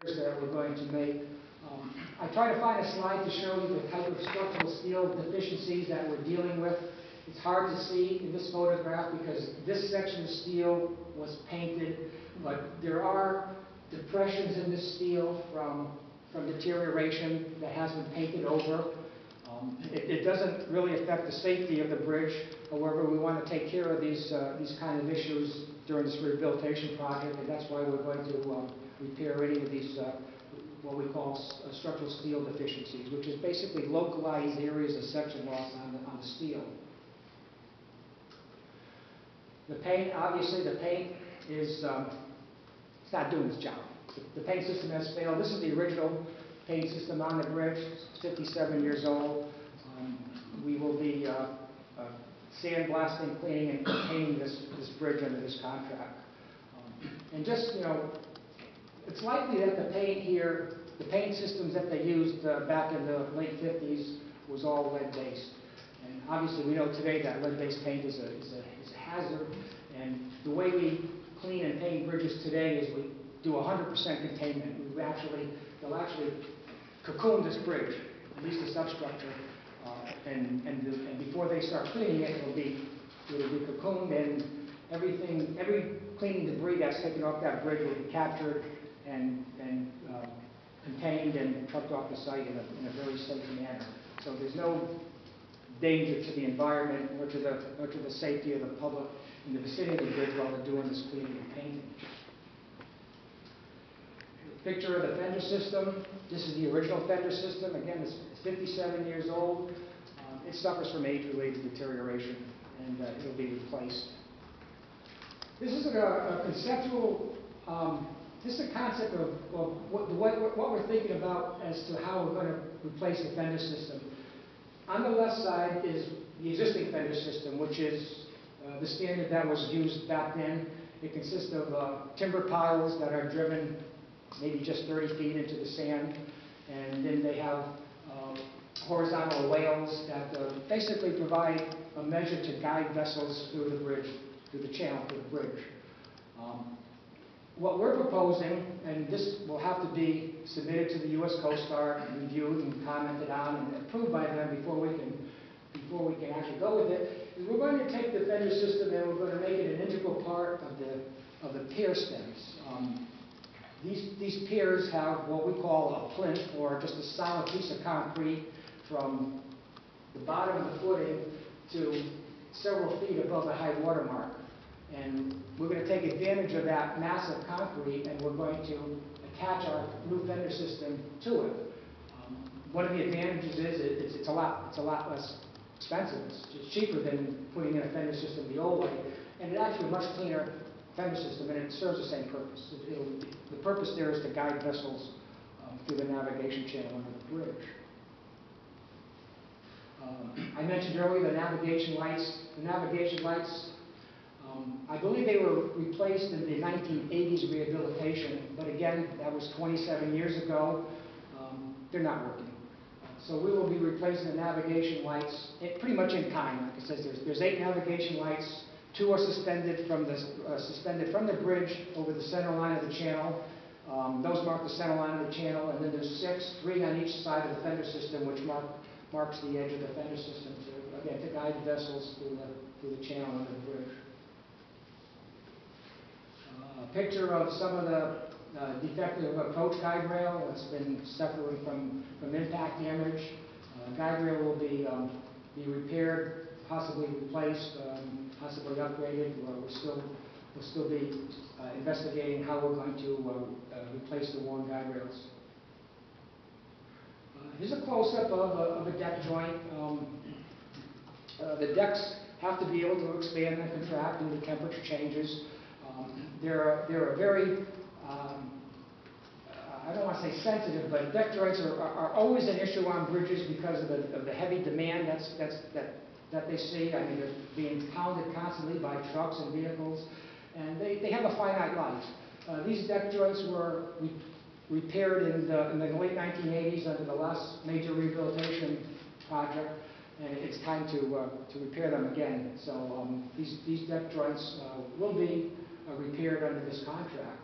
that we're going to make. I try to find a slide to show you the type of structural steel deficiencies that we're dealing with. It's hard to see in this photograph because this section of steel was painted, but there are depressions in this steel from deterioration that has been painted over. It doesn't really affect the safety of the bridge. However, we want to take care of these kind of issues during this rehabilitation project, and that's why we're going to repair any of these what we call structural steel deficiencies, which is basically localized areas of section loss on the steel. The paint, obviously, the paint is it's not doing its job. The paint system has failed. This is the original paint system on the bridge. It's 57 years old. We will be sandblasting, cleaning, and painting this bridge under this contract. And just, you know, it's likely that the paint here, the paint systems that they used back in the late 50s was all lead-based. And obviously we know today that lead-based paint is a hazard. And the way we clean and paint bridges today is we do 100% containment. They'll actually cocoon this bridge, at least the substructure. And before they start cleaning it, it'll be cocooned, and every cleaning debris that's taken off that bridge will be captured and contained and trucked off the site in a very safe manner. So there's no danger to the environment or to the safety of the public in the vicinity of the bridge while they're doing this cleaning and painting. Picture of the fender system. This is the original fender system. Again, it's 57 years old. It suffers from age-related deterioration, and it'll be replaced. This is a conceptual. This is a concept of what we're thinking about as to how we're going to replace the fender system. On the left side is the existing fender system, which is the standard that was used back then. It consists of timber piles that are driven maybe just 30 feet into the sand, and then they have horizontal rails that basically provide a measure to guide vessels through the bridge, through the channel, through the bridge. What we're proposing, and this will have to be submitted to the U.S. Coast Guard and reviewed and commented on and approved by them before we can actually go with it, is we're going to take the fender system and we're going to make it an integral part of the pier stems. These piers have what we call a plinth, or just a solid piece of concrete from the bottom of the footing to several feet above the high water mark. And we're going to take advantage of that massive concrete, and we're going to attach our new fender system to it. One of the advantages is it's a lot less expensive. It's cheaper than putting in a fender system the old way, and it's actually a much cleaner fender system, and it serves the same purpose. The purpose there is to guide vessels through the navigation channel under the bridge. I mentioned earlier the navigation lights. The navigation lights, I believe they were replaced in the 1980s rehabilitation, but again, that was 27 years ago. They're not working. So we will be replacing the navigation lights pretty much in time. Like I said, there's 8 navigation lights. 2 are suspended from the bridge over the center line of the channel. Those mark the center line of the channel, and then there's 6, 3 on each side of the fender system, which marks the edge of the fender system to guide vessels through the channel under the bridge. A picture of some of the defective approach guide rail that's been suffering from impact damage. Guide rail will be repaired, possibly replaced, possibly upgraded. We'll still be investigating how we're going to replace the worn guide rails. Here's a close-up of a deck joint. The decks have to be able to expand and contract due to temperature changes. They're very, I don't want to say sensitive, but deck joints are always an issue on bridges because of the heavy demand that they see. I mean, they're being pounded constantly by trucks and vehicles, and they have a finite life. These deck joints were repaired in the late 1980s under the last major rehabilitation project, and it's time to repair them again. So these deck joints will be repaired under this contract.